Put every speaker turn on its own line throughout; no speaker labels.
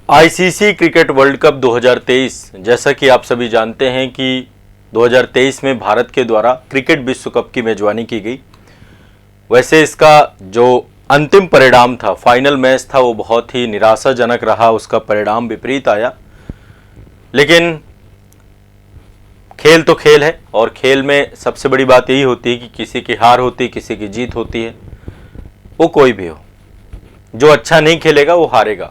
ICC cricket world cup 2023 जैसा कि आप सभी जानते हैं कि 2023 में भारत के द्वारा क्रिकेट विश्व कप की मेजबानी की गई। वैसे इसका जो अंतिम परिणाम था, फाइनल मैच था, वो बहुत ही निराशाजनक रहा। उसका परिणाम विपरीत आया। लेकिन खेल तो खेल है और खेल में सबसे बड़ी बात यही होती है कि किसी की हार होती है, किसी की जीत होती है। वो कोई भी हो, जो अच्छा नहीं खेलेगा वो हारेगा।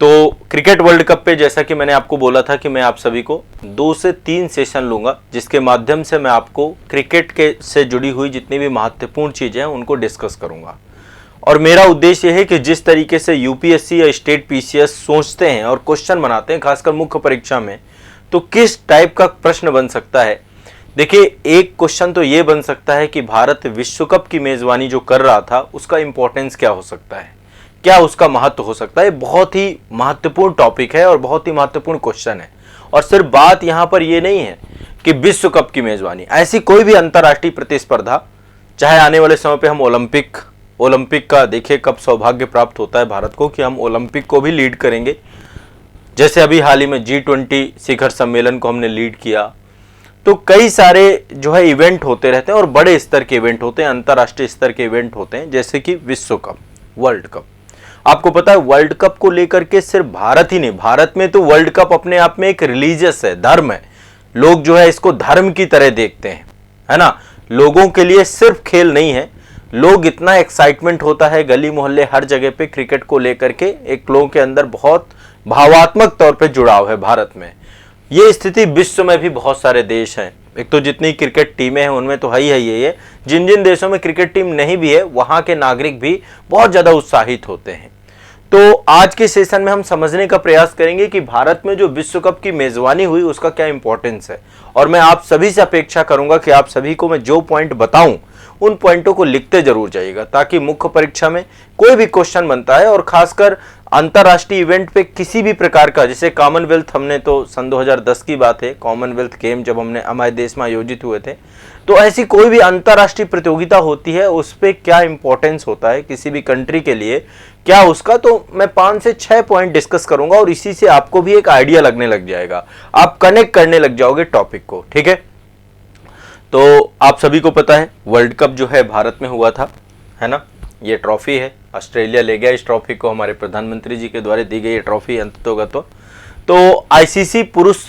तो क्रिकेट वर्ल्ड कप पे जैसा कि मैंने आपको बोला था कि मैं आप सभी को 2 से 3 सेशन लूंगा, जिसके माध्यम से मैं आपको क्रिकेट के से जुड़ी हुई जितनी भी महत्वपूर्ण चीजें हैं उनको डिस्कस करूंगा। और मेरा उद्देश्य यह है कि जिस तरीके से यूपीएससी या स्टेट पीसीएस सोचते हैं और क्वेश्चन बनाते हैं, खासकर मुख्य परीक्षा में, तो किस टाइप का प्रश्न बन सकता है। देखिए, एक क्वेश्चन तो ये बन सकता है कि भारत विश्व कप की मेजबानी जो कर रहा था उसका इंपॉर्टेंस क्या हो सकता है, क्या उसका महत्व हो सकता है। बहुत ही महत्वपूर्ण टॉपिक है और बहुत ही महत्वपूर्ण क्वेश्चन है। और सिर्फ बात यहां पर यह नहीं है कि विश्व कप की मेजबानी, ऐसी कोई भी अंतर्राष्ट्रीय प्रतिस्पर्धा, चाहे आने वाले समय पे हम ओलंपिक का देखिए कब सौभाग्य प्राप्त होता है भारत को कि हम ओलंपिक को भी लीड करेंगे। जैसे अभी हाल ही में G20 शिखर सम्मेलन को हमने लीड किया। तो कई सारे जो है इवेंट होते रहते हैं और बड़े स्तर के इवेंट होते हैं, अंतर्राष्ट्रीय स्तर के इवेंट होते हैं, जैसे कि विश्व कप, वर्ल्ड कप। आपको पता है वर्ल्ड कप को लेकर के सिर्फ भारत ही नहीं, भारत में तो वर्ल्ड कप अपने आप में एक रिलीजियस है, धर्म है। लोग जो है इसको धर्म की तरह देखते हैं, है ना। लोगों के लिए सिर्फ खेल नहीं है, लोग इतना एक्साइटमेंट होता है गली मोहल्ले हर जगह पे क्रिकेट को लेकर के, एक लोगों के अंदर बहुत भावात्मक तौर पे जुड़ाव है भारत में। ये स्थिति विश्व में भी बहुत सारे देश हैं। एक तो जितनी क्रिकेट टीमें हैं उनमें तो है ही ये, जिन जिन देशों में क्रिकेट टीम नहीं भी है वहां के नागरिक भी बहुत ज्यादा उत्साहित होते हैं। तो आज के सेशन में हम समझने का प्रयास करेंगे कि भारत में जो विश्व कप की मेजबानी हुई उसका क्या इंपॉर्टेंस है। और मैं आप सभी से अपेक्षा करूंगा कि आप सभी को मैं जो पॉइंट बताऊं उन पॉइंटों को लिखते जरूर जाइएगा, ताकि मुख्य परीक्षा में कोई भी क्वेश्चन बनता है और खासकर अंतरराष्ट्रीय इवेंट पे किसी भी प्रकार का, जैसे कॉमनवेल्थ, हमने तो सन 2010 की बात है, कॉमनवेल्थ गेम जब हमने हमारे देश में आयोजित हुए थे, तो ऐसी कोई भी अंतरराष्ट्रीय प्रतियोगिता होती है उस पर क्या इंपॉर्टेंस होता है किसी भी कंट्री के लिए, क्या उसका, तो मैं 5 से 6 पॉइंट डिस्कस करूंगा और इसी से आपको भी एक आइडिया लगने लग जाएगा, आप कनेक्ट करने लग जाओगे टॉपिक को। ठीक है, तो आप सभी को पता है वर्ल्ड कप जो है भारत में हुआ था, है ना। ये ट्रॉफी है, ऑस्ट्रेलिया ले गया इस ट्रॉफी को, हमारे प्रधानमंत्री जी के द्वारा दी गई ये ट्रॉफी अंततोगत। तो आईसीसी पुरुष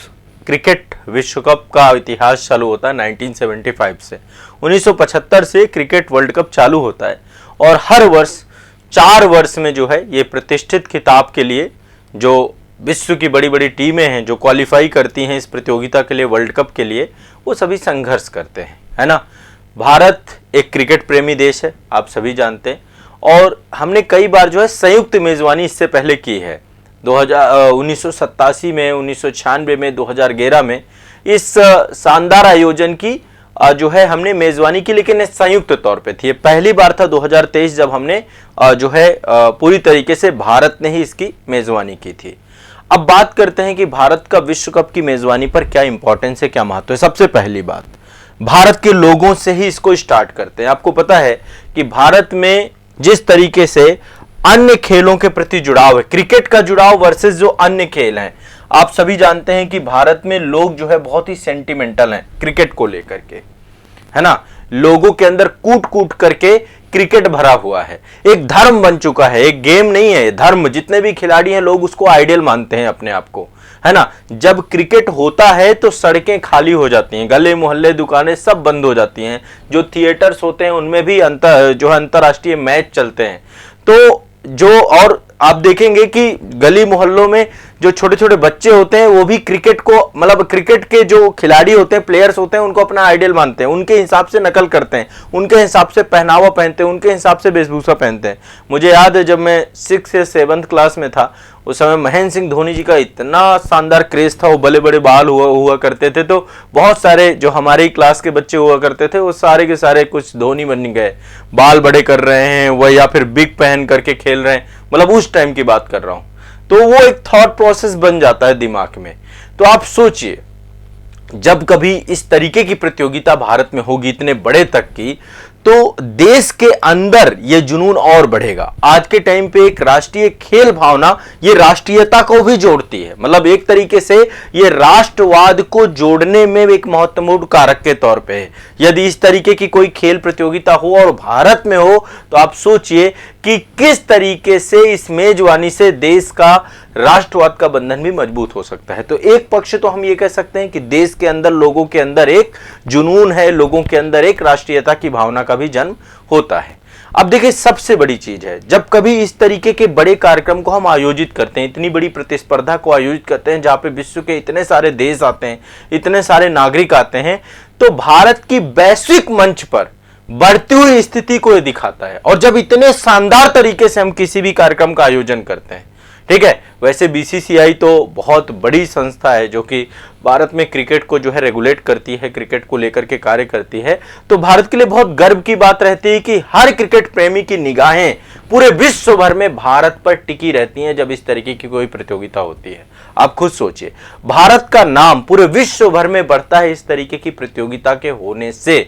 क्रिकेट विश्व कप का इतिहास चालू होता है 1975 से। 1975 से क्रिकेट वर्ल्ड कप चालू होता है और हर वर्ष 4 वर्ष में जो है ये प्रतिष्ठित खिताब के लिए जो विश्व की बड़ी बड़ी टीमें हैं जो क्वालिफाई करती हैं इस प्रतियोगिता के लिए, वर्ल्ड कप के लिए, वो सभी संघर्ष करते हैं, है ना। भारत एक क्रिकेट प्रेमी देश है, आप सभी जानते हैं, और हमने कई बार जो है संयुक्त मेजबानी इससे पहले की है। 1987 में, 1996 में, 2011 में इस शानदार आयोजन की जो है हमने मेजबानी की, लेकिन संयुक्त तौर पे थी। पहली बार था 2023 जब हमने जो है पूरी तरीके से भारत ने ही इसकी मेजबानी की थी। अब बात करते हैं कि भारत का विश्व कप की मेजबानी पर क्या इंपॉर्टेंस है, क्या महत्व है। सबसे पहली बात, भारत के लोगों से ही इसको स्टार्ट करते हैं। आपको पता है कि भारत में जिस तरीके से अन्य खेलों के प्रति जुड़ाव है, क्रिकेट का जुड़ाव वर्सेस जो अन्य खेल हैं, आप सभी जानते हैं कि भारत में लोग जो है बहुत ही सेंटिमेंटल हैं क्रिकेट को लेकर के, है ना। लोगों के अंदर कूट कूट करके क्रिकेट भरा हुआ है, एक धर्म बन चुका है, एक गेम नहीं है, धर्म। जितने भी खिलाड़ी हैं लोग उसको आइडियल मानते हैं अपने आप को, है ना। जब क्रिकेट होता है तो सड़कें खाली हो जाती हैं, गले मोहल्ले दुकानें सब बंद हो जाती हैं, जो थिएटर्स होते हैं उनमें भी अंतरराष्ट्रीय मैच चलते हैं। तो जो, और आप देखेंगे कि गली मोहल्लों में जो छोटे छोटे बच्चे होते हैं वो भी क्रिकेट को, मतलब क्रिकेट के जो खिलाड़ी होते हैं, प्लेयर्स होते हैं, उनको अपना आइडियल मानते हैं, उनके हिसाब से नकल करते हैं, उनके हिसाब से पहनावा पहनते हैं, उनके हिसाब से वेशभूषा पहनते हैं। मुझे याद है जब मैं 6 या 7th क्लास में था, उस समय महेंद्र सिंह धोनी जी का इतना शानदार क्रेज था, वो बड़े बड़े बाल हुआ करते थे, तो बहुत सारे जो हमारे क्लास के बच्चे हुआ करते थे वो सारे के सारे कुछ धोनी बन गए, बाल बड़े कर रहे हैं वह, या फिर बिग पहन करके खेल रहे हैं, मतलब उस टाइम की बात कर रहा हूं। तो वो एक थॉट प्रोसेस बन जाता है दिमाग में। तो आप सोचिए जब कभी इस तरीके की प्रतियोगिता भारत में होगी इतने बड़े तक की, तो देश के अंदर यह जुनून और बढ़ेगा। आज के टाइम पे एक राष्ट्रीय खेल भावना ये राष्ट्रीयता को भी जोड़ती है, मतलब एक तरीके से ये राष्ट्रवाद को जोड़ने में एक महत्वपूर्ण कारक के तौर पे है। यदि इस तरीके की कोई खेल प्रतियोगिता हो और भारत में हो तो आप सोचिए कि किस तरीके से इस मेजबानी से देश का राष्ट्रवाद का बंधन भी मजबूत हो सकता है। तो एक पक्ष तो हम ये कह सकते हैं कि देश के अंदर लोगों के अंदर एक जुनून है, लोगों के अंदर एक राष्ट्रीयता की भावना का भी जन्म होता है। अब देखिए, सबसे बड़ी चीज है जब कभी इस तरीके के बड़े कार्यक्रम को हम आयोजित करते हैं, इतनी बड़ी प्रतिस्पर्धा को आयोजित करते हैं जहां पे विश्व के इतने सारे देश आते हैं, इतने सारे नागरिक आते हैं, तो भारत की वैश्विक मंच पर बढ़ती हुई स्थिति को यह दिखाता है। और जब इतने शानदार तरीके से हम किसी भी कार्यक्रम का आयोजन करते हैं, ठीक है, वैसे बीसीसीआई तो बहुत बड़ी संस्था है जो कि भारत में क्रिकेट को जो है रेगुलेट करती है, क्रिकेट को लेकर के कार्य करती है, तो भारत के लिए बहुत गर्व की बात रहती है कि हर क्रिकेट प्रेमी की निगाहें पूरे विश्व भर में भारत पर टिकी रहती हैं जब इस तरीके की कोई प्रतियोगिता होती है। आप खुद सोचिए, भारत का नाम पूरे विश्व भर में बढ़ता है इस तरीके की प्रतियोगिता के होने से।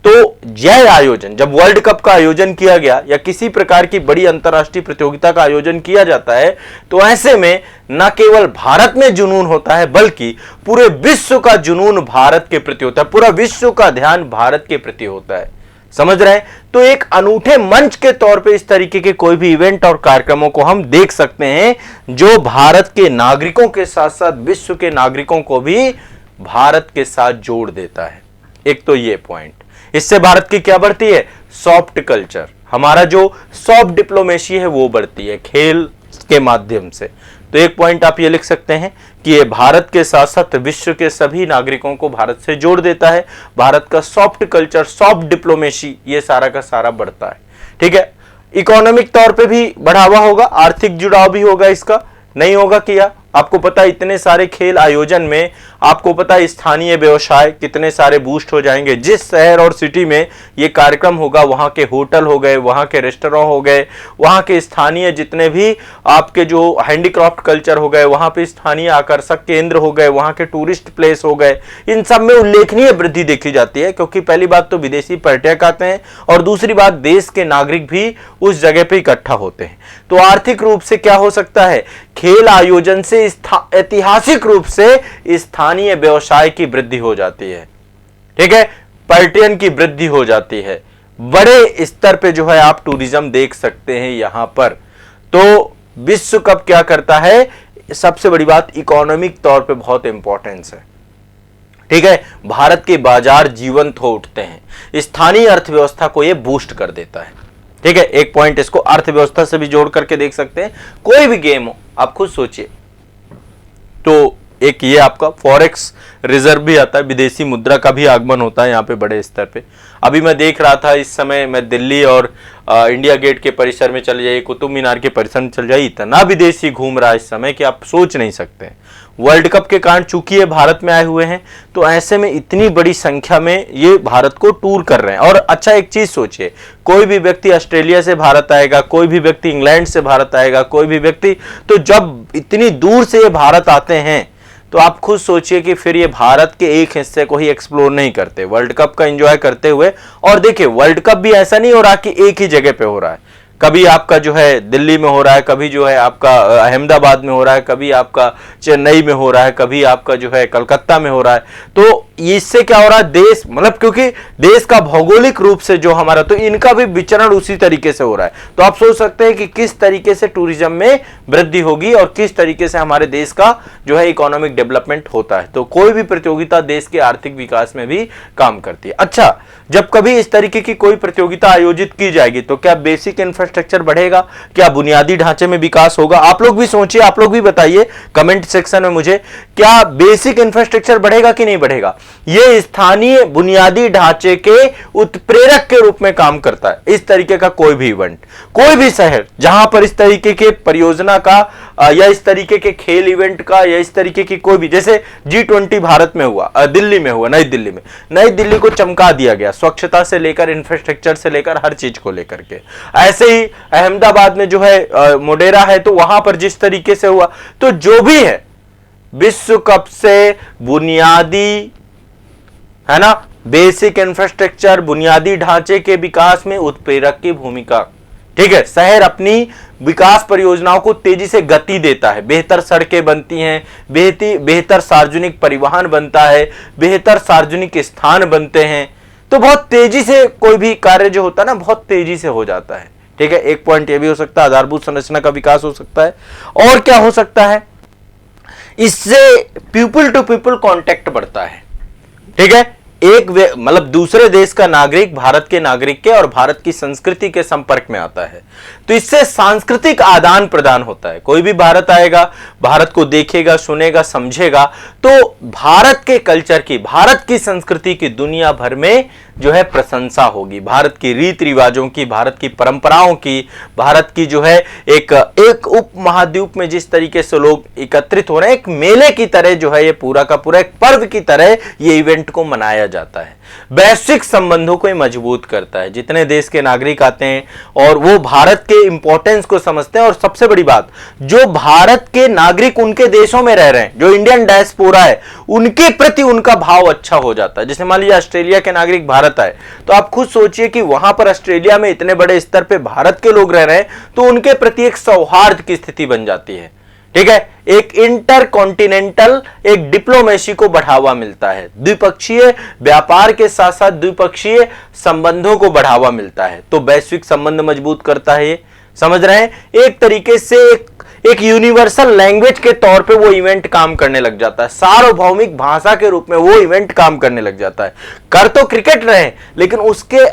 तो यह आयोजन, जब वर्ल्ड कप का आयोजन किया गया या किसी प्रकार की बड़ी अंतर्राष्ट्रीय प्रतियोगिता का आयोजन किया जाता है, तो ऐसे में न केवल भारत में जुनून होता है बल्कि पूरे विश्व का जुनून भारत के प्रति होता है, पूरा विश्व का ध्यान भारत के प्रति होता है। समझ रहे हैं? तो एक अनूठे मंच के तौर पे इस तरीके के कोई भी इवेंट और कार्यक्रमों को हम देख सकते हैं जो भारत के नागरिकों के साथ साथ विश्व के नागरिकों को भी भारत के साथ जोड़ देता है। एक तो ये पॉइंट, इससे भारत की क्या बढ़ती है? सॉफ्ट कल्चर, हमारा जो सॉफ्ट डिप्लोमेसी है वो बढ़ती है खेल के माध्यम से। तो एक पॉइंट आप ये लिख सकते हैं कि ये भारत के साथ साथ विश्व के सभी नागरिकों को भारत से जोड़ देता है। भारत का सॉफ्ट कल्चर, सॉफ्ट डिप्लोमेसी, ये सारा का सारा बढ़ता है। ठीक है, इकोनॉमिक तौर पे भी बढ़ावा होगा, आर्थिक जुड़ाव भी होगा, इसका नहीं होगा क्या? आपको पता है इतने सारे खेल आयोजन में आपको पता है स्थानीय व्यवसाय कितने सारे बूस्ट हो जाएंगे। जिस शहर और सिटी में ये कार्यक्रम होगा वहां के होटल हो गए, वहां के रेस्टोरेंट हो गए, वहां के स्थानीय जितने भी आपके जो हैंडीक्राफ्ट कल्चर हो गए, वहां पे स्थानीय आकर्षक केंद्र हो गए, वहां के टूरिस्ट प्लेस हो गए, इन सब में उल्लेखनीय वृद्धि देखी जाती है। क्योंकि पहली बात तो विदेशी पर्यटक आते हैं और दूसरी बात देश के नागरिक भी उस जगह पे इकट्ठा होते हैं। तो आर्थिक रूप से क्या हो सकता है? खेल आयोजन से ऐतिहासिक रूप से स्थानीय व्यवसाय की वृद्धि हो जाती है। ठीक है, पर्यटन की वृद्धि हो जाती है, बड़े स्तर पे जो है आप टूरिज्म देख सकते हैं यहां पर। तो विश्व कप क्या करता है? सबसे बड़ी बात, इकोनॉमिक तौर पे बहुत इंपॉर्टेंस है। ठीक है, भारत के बाजार जीवंत हो उठते हैं, स्थानीय अर्थव्यवस्था को यह बूस्ट कर देता है। ठीक है, एक पॉइंट इसको अर्थव्यवस्था से भी जोड़ करके देख सकते हैं। कोई भी गेम हो, आप खुद सोचिए, तो एक ये आपका फॉरेक्स रिजर्व भी आता है, विदेशी मुद्रा का भी आगमन होता है यहाँ पे बड़े स्तर पे। अभी मैं देख रहा था, इस समय मैं दिल्ली और इंडिया गेट के परिसर में चल जाइए, कुतुब मीनार के परिसर में चल जाइए, इतना विदेशी घूम रहा है इस समय कि आप सोच नहीं सकते। वर्ल्ड कप के कारण चूंकि ये भारत में आए हुए हैं, तो ऐसे में इतनी बड़ी संख्या में ये भारत को टूर कर रहे हैं। और अच्छा, एक चीज सोचिए, कोई भी व्यक्ति ऑस्ट्रेलिया से भारत आएगा, कोई भी व्यक्ति इंग्लैंड से भारत आएगा, कोई भी व्यक्ति, तो जब इतनी दूर से ये भारत आते हैं तो आप खुद सोचिए कि फिर ये भारत के एक हिस्से को ही एक्सप्लोर नहीं करते, वर्ल्ड कप का एंजॉय करते हुए। और देखिए, वर्ल्ड कप भी ऐसा नहीं हो रहा कि एक ही जगह पे हो रहा है, कभी आपका जो है दिल्ली में हो रहा है, कभी जो है आपका अहमदाबाद में हो रहा है, कभी आपका चेन्नई में हो रहा है, कभी आपका जो है कलकत्ता में हो रहा है। तो इससे क्या हो रहा है? देश, मतलब क्योंकि देश का भौगोलिक रूप से जो हमारा, तो इनका भी विचरण उसी तरीके से हो रहा है। तो आप सोच सकते हैं कि किस तरीके से टूरिज्म में वृद्धि होगी और किस तरीके से हमारे देश का जो है इकोनॉमिक डेवलपमेंट होता है। तो कोई भी प्रतियोगिता देश के आर्थिक विकास में भी काम करती है। अच्छा, जब कभी इस तरीके की कोई प्रतियोगिता आयोजित की जाएगी तो क्या बेसिक इंफ्रास्ट्रक्चर बढ़ेगा? क्या बुनियादी ढांचे में विकास होगा? आप लोग भी सोचिए, आप लोग भी बताइए कमेंट सेक्शन में मुझे, क्या बेसिक इंफ्रास्ट्रक्चर बढ़ेगा कि नहीं बढ़ेगा? यह स्थानीय बुनियादी ढांचे के उत्प्रेरक के रूप में काम करता है। इस तरीके का कोई भी इवेंट, कोई भी शहर जहां पर इस तरीके के परियोजना का या इस तरीके के खेल इवेंट का या इस तरीके की कोई भी, जैसे G20 भारत में हुआ, दिल्ली में हुआ, नई दिल्ली में, नई दिल्ली को चमका दिया गया, स्वच्छता से लेकर इंफ्रास्ट्रक्चर से लेकर हर चीज को लेकर के। ऐसे ही अहमदाबाद में जो है मोडेरा है, तो वहां पर जिस तरीके से हुआ, तो जो भी है विश्व कप से बुनियादी, है ना, बेसिक इंफ्रास्ट्रक्चर, बुनियादी ढांचे के विकास में उत्प्रेरक की भूमिका। ठीक है, शहर अपनी विकास परियोजनाओं को तेजी से गति देता है, बेहतर सड़कें बनती हैं, बेहतर सार्वजनिक परिवहन बनता है, बेहतर सार्वजनिक स्थान बनते हैं, तो बहुत तेजी से कोई भी कार्य जो होता है ना, बहुत तेजी से हो जाता है। ठीक है, एक पॉइंट ये भी हो सकता है, आधारभूत संरचना का विकास हो सकता है। और क्या हो सकता है, इससे पीपल टू पीपल कांटेक्ट बढ़ता है। ठीक है, एक मतलब दूसरे देश का नागरिक भारत के नागरिक के और भारत की संस्कृति के संपर्क में आता है, तो इससे सांस्कृतिक आदान प्रदान होता है। कोई भी भारत आएगा, भारत को देखेगा, सुनेगा, समझेगा, तो भारत के कल्चर की, भारत की संस्कृति की दुनिया भर में जो है प्रशंसा होगी, भारत की रीति रिवाजों की, भारत की परंपराओं की, भारत की जो है एक उप महाद्वीप में जिस तरीके से लोग एकत्रित हो रहे हैं, एक मेले की तरह जो है ये पूरा का पूरा एक पर्व की तरह ये इवेंट को मनाया जाता है। वैश्विक संबंधों को मजबूत करता है। जितने देश के नागरिक आते हैं और वो भारत के इंपॉर्टेंस को समझते हैं, और सबसे बड़ी बात, जो भारत के नागरिक उनके देशों में रह रहे हैं, जो इंडियन डायस्पोरा है, उनके प्रति उनका भाव अच्छा हो जाता है। जैसे मान लीजिए ऑस्ट्रेलिया के नागरिक भारत आए, तो आप खुद सोचिए कि वहां पर ऑस्ट्रेलिया में इतने बड़े स्तर पे भारत के लोग रह रहे हैं, तो उनके प्रति एक सौहार्द की स्थिति बन जाती है। ठीक है, एक इंटर कॉन्टिनेंटल एक डिप्लोमेसी को बढ़ावा मिलता है, द्विपक्षीय व्यापार के साथ साथ द्विपक्षीय संबंधों को बढ़ावा मिलता है, तो वैश्विक संबंध मजबूत करता है। ये समझ रहे हैं, एक तरीके से एक यूनिवर्सल लैंग्वेज के तौर पे वो इवेंट काम करने लग जाता है, सार्वभौमिक भाषा के रूप में वो इवेंट काम करने लग जाता है। कर तो क्रिकेट रहे, लेकिन उसके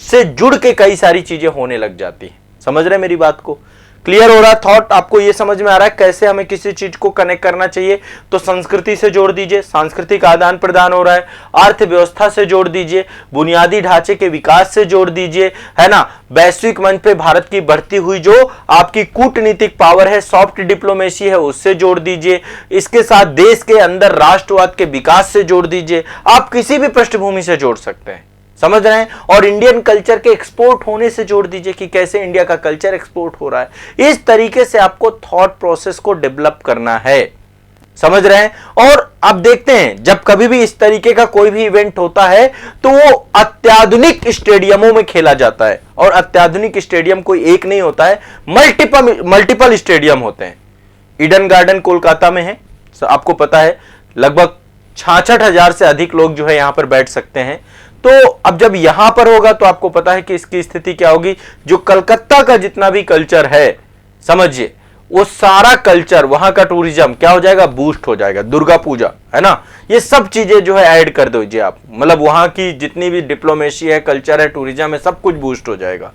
से जुड़ के कई सारी चीजें होने लग जाती हैं। समझ रहे हैं मेरी बात को? क्लियर हो रहा थॉट आपको? ये समझ में आ रहा है कैसे हमें किसी चीज को कनेक्ट करना चाहिए? तो संस्कृति से जोड़ दीजिए, सांस्कृतिक आदान प्रदान हो रहा है, अर्थव्यवस्था से जोड़ दीजिए, बुनियादी ढांचे के विकास से जोड़ दीजिए, है ना, वैश्विक मंच पे भारत की बढ़ती हुई जो आपकी कूटनीतिक पावर है, सॉफ्ट डिप्लोमेसी है, उससे जोड़ दीजिए, इसके साथ देश के अंदर राष्ट्रवाद के विकास से जोड़ दीजिए। आप किसी भी पृष्ठभूमि से जोड़ सकते हैं, समझ रहे हैं? और इंडियन कल्चर के एक्सपोर्ट होने से जोड़ दीजिए कि कैसे इंडिया का कल्चर एक्सपोर्ट हो रहा है। इस तरीके से आपको थॉट प्रोसेस को डेवलप करना है, समझ रहे हैं? और अब देखते हैं, जब कभी भी इस तरीके का कोई भी इवेंट होता है तो वो अत्याधुनिक स्टेडियमों में खेला जाता है, और अत्याधुनिक स्टेडियम कोई एक नहीं होता है, मल्टीपल स्टेडियम होते हैं। ईडन गार्डन कोलकाता में है, आपको पता है, लगभग 66,000 से अधिक लोग जो है यहां पर बैठ सकते हैं। तो अब जब यहां पर होगा तो आपको पता है कि इसकी स्थिति क्या होगी। जो कलकत्ता का जितना भी कल्चर है, समझिए, वो सारा कल्चर, वहां का टूरिज्म क्या हो जाएगा, बूस्ट हो जाएगा। दुर्गा पूजा, है ना, ये सब चीजें जो है ऐड कर दीजिए आप, मतलब वहां की जितनी भी डिप्लोमेसी है, कल्चर है, टूरिज्म है, सब कुछ बूस्ट हो जाएगा।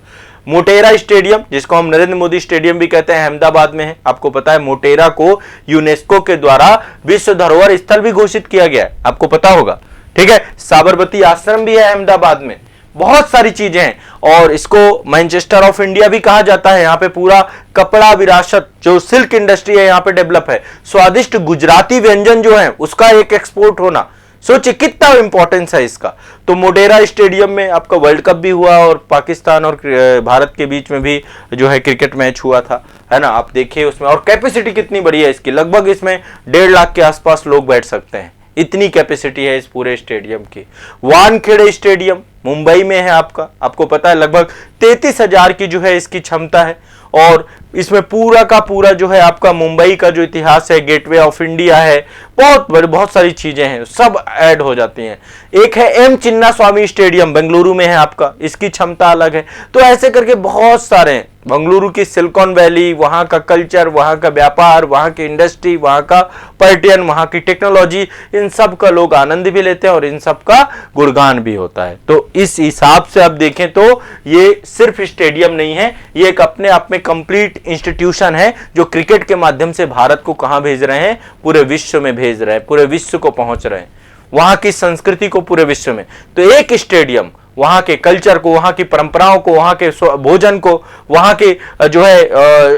मोटेरा स्टेडियम, जिसको हम नरेंद्र मोदी स्टेडियम भी कहते हैं, अहमदाबाद में है। आपको पता है मोटेरा को यूनेस्को के द्वारा विश्व धरोहर स्थल भी घोषित किया गया है, आपको पता होगा। ठीक है, साबरमती आश्रम भी है अहमदाबाद में, बहुत सारी चीजें हैं। और इसको मैनचेस्टर ऑफ इंडिया भी कहा जाता है। यहाँ पे पूरा कपड़ा विरासत, जो सिल्क इंडस्ट्री है, यहाँ पे डेवलप है। स्वादिष्ट गुजराती व्यंजन जो है उसका एक एक्सपोर्ट होना, सोचिए कितना इंपॉर्टेंस है इसका। तो मोटेरा स्टेडियम में आपका वर्ल्ड कप भी हुआ, और पाकिस्तान और भारत के बीच में भी जो है क्रिकेट मैच हुआ था, है ना, आप देखिए उसमें। और कैपेसिटी कितनी बड़ी है इसकी, लगभग इसमें 1.5 लाख के आसपास लोग बैठ सकते हैं, इतनी कैपेसिटी है इस पूरे स्टेडियम की। वानखेड़े स्टेडियम मुंबई में है आपका, आपको पता है, लगभग 33,000 की जो है इसकी क्षमता है। और इसमें पूरा का पूरा जो है आपका मुंबई का जो इतिहास है, गेटवे ऑफ इंडिया है, बहुत सारी चीजें हैं, सब ऐड हो जाती हैं। एक है एम चिन्ना स्वामी स्टेडियम, बेंगलुरु में है आपका, इसकी क्षमता अलग है। तो ऐसे करके बहुत सारे हैं। बेंगलुरु की सिलिकॉन वैली, वहां का कल्चर, वहां का व्यापार, वहां की इंडस्ट्री, वहां का पर्यटन, वहां की टेक्नोलॉजी, इन सब का लोग आनंद भी लेते हैं और इन सब का गुणगान भी होता है। तो इस हिसाब से आप देखें तो ये सिर्फ स्टेडियम नहीं है, ये एक अपने आप में कंप्लीट इंस्टीट्यूशन है, जो क्रिकेट के माध्यम से भारत को कहां भेज रहे हैं, पूरे विश्व में भेज रहे हैं, पूरे विश्व को पहुंच रहे हैं, वहां की संस्कृति को पूरे विश्व में। तो एक स्टेडियम वहां के कल्चर को, वहां की परंपराओं को, वहां के भोजन को, वहां के जो है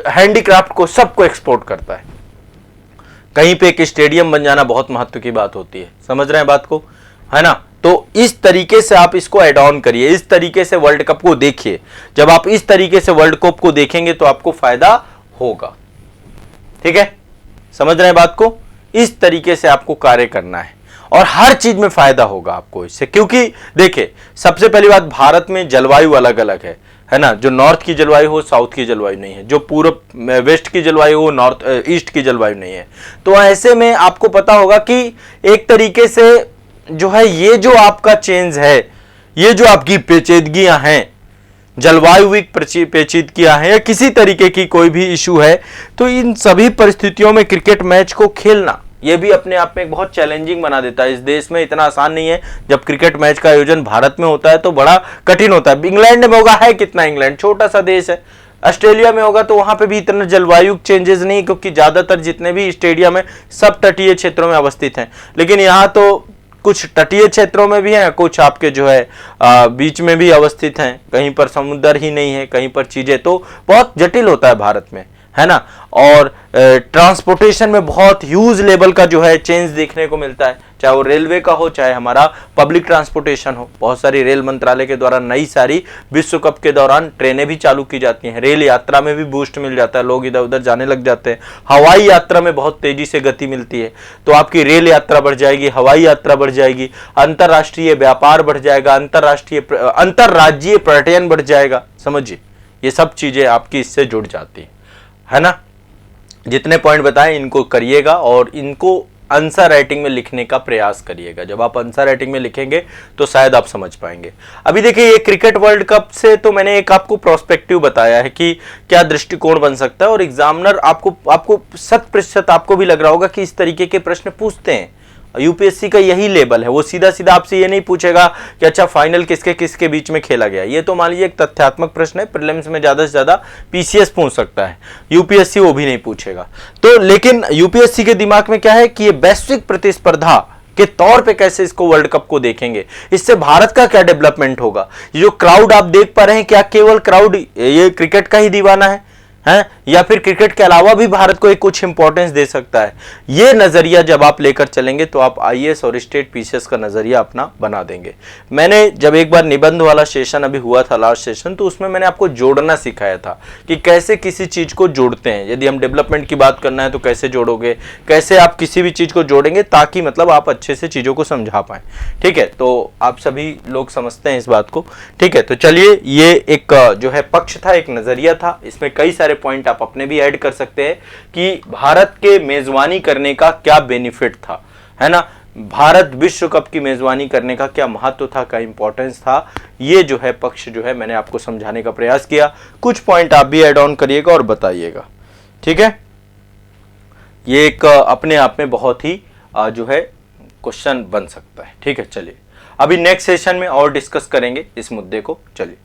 हैंडीक्राफ्ट को, सबको एक्सपोर्ट करता है। कहीं पे एक स्टेडियम बन जाना बहुत महत्व की बात होती है, समझ रहे हैं बात को, है ना। तो इस तरीके से आप इसको एड ऑन करिए, इस तरीके से वर्ल्ड कप को देखिए। जब आप इस तरीके से वर्ल्ड कप को देखेंगे तो आपको फायदा होगा, ठीक है, समझ रहे हैं बात को। इस तरीके से आपको कार्य करना है। और हर चीज में फायदा होगा आपको इससे, क्योंकि देखिए सबसे पहली बात, भारत में जलवायु अलग अलग है ना। जो नॉर्थ की जलवायु हो साउथ की जलवायु नहीं है, जो पूर्व वेस्ट की जलवायु हो नॉर्थ ईस्ट की जलवायु नहीं है। तो ऐसे में आपको पता होगा कि एक तरीके से जो है ये जो आपका चेंज है, ये जो आपकी पेचीदगियां हैं, जलवायु पेचीदगियां हैं या किसी तरीके की कोई भी इशू है, तो इन सभी परिस्थितियों में क्रिकेट मैच को खेलना ये भी अपने आप में एक बहुत चैलेंजिंग बना देता है। इस देश में इतना आसान नहीं है। जब क्रिकेट मैच का आयोजन भारत में होता है तो बड़ा कठिन होता है। इंग्लैंड में होगा, है कितना, इंग्लैंड छोटा सा देश है। ऑस्ट्रेलिया में होगा तो वहां पे भी इतना जलवायु चेंजेस नहीं, क्योंकि ज्यादातर जितने भी स्टेडियम है सब तटीय क्षेत्रों में अवस्थित हैं। लेकिन यहाँ तो कुछ तटीय क्षेत्रों में भी हैं, कुछ आपके जो है बीच में भी अवस्थित हैं, कहीं पर समुद्र ही नहीं है, कहीं पर चीजें, तो बहुत जटिल होता है भारत में, है ना। और ट्रांसपोर्टेशन में बहुत ह्यूज लेवल का जो है चेंज देखने को मिलता है, चाहे वो रेलवे का हो चाहे हमारा पब्लिक ट्रांसपोर्टेशन हो। बहुत सारी रेल मंत्रालय के द्वारा नई सारी विश्व कप के दौरान ट्रेनें भी चालू की जाती हैं। रेल यात्रा में भी बूस्ट मिल जाता है, लोग इधर उधर जाने लग जाते हैं। हवाई यात्रा में बहुत तेजी से गति मिलती है, तो आपकी रेल यात्रा बढ़ जाएगी, हवाई यात्रा बढ़ जाएगी, अंतरराष्ट्रीय व्यापार बढ़ जाएगा, अंतरराज्यीय पर्यटन बढ़ जाएगा। समझिए ये सब चीजें आपकी इससे जुड़ जाती है ना। जितने पॉइंट बताएं इनको करिएगा और इनको आंसर राइटिंग में लिखने का प्रयास करिएगा। जब आप आंसर राइटिंग में लिखेंगे तो शायद आप समझ पाएंगे। अभी देखिए ये क्रिकेट वर्ल्ड कप से तो मैंने एक आपको प्रोस्पेक्टिव बताया है कि क्या दृष्टिकोण बन सकता है, और एग्जामिनर आपको 100% आपको भी लग रहा होगा कि इस तरीके के प्रश्न पूछते हैं। यूपीएससी का यही लेवल है, वो सीधा सीधा आपसे ये नहीं पूछेगा कि अच्छा फाइनल किसके किसके बीच में खेला गया। ये तो मान लीजिए एक तथ्यात्मक प्रश्न है, प्रीलिम्स में ज्यादा से ज्यादा पीसीएस पूछ सकता है, यूपीएससी वो भी नहीं पूछेगा। तो लेकिन यूपीएससी के दिमाग में क्या है कि ये वैश्विक प्रतिस्पर्धा के तौर पे कैसे इसको वर्ल्ड कप को देखेंगे, इससे भारत का क्या डेवलपमेंट होगा। ये जो क्राउड आप देख पा रहे हैं, क्या केवल क्राउड ये क्रिकेट का ही दीवाना है या फिर क्रिकेट के अलावा भी भारत को एक कुछ इंपॉर्टेंस दे सकता है। ये नजरिया जब आप लेकर चलेंगे तो आप आईएएस और स्टेट पीसीएस का नजरिया अपना बना देंगे। मैंने जब एक बार निबंध वाला सेशन अभी हुआ था लास्ट सेशन, तो उसमें मैंने आपको जोड़ना सिखाया था कि कैसे किसी चीज को जोड़ते हैं। यदि हम डेवलपमेंट की बात करना है तो कैसे जोड़ोगे, कैसे आप किसी भी चीज को जोड़ेंगे ताकि मतलब आप अच्छे से चीजों को समझा पाए। ठीक है, तो आप सभी लोग समझते हैं इस बात को। ठीक है, तो चलिए ये एक जो है पक्ष था, एक नजरिया था, इसमें कई सारे पॉइंट आप अपने भी ऐड कर सकते हैं कि भारत के मेजबानी करने का क्या बेनिफिट था, है ना। भारत विश्व कप की मेजबानी करने का क्या महत्व था, क्या इंपॉर्टेंस था, ये जो है पक्ष जो है मैंने आपको समझाने का प्रयास किया। कुछ पॉइंट आप भी ऐड ऑन करिएगा और बताइएगा। ठीक है, ये एक अपने आप में बहुत ही जो है क्वेश्चन बन सकता है। ठीक है, चलिए अभी नेक्स्ट सेशन में और डिस्कस करेंगे इस मुद्दे को। चलिए।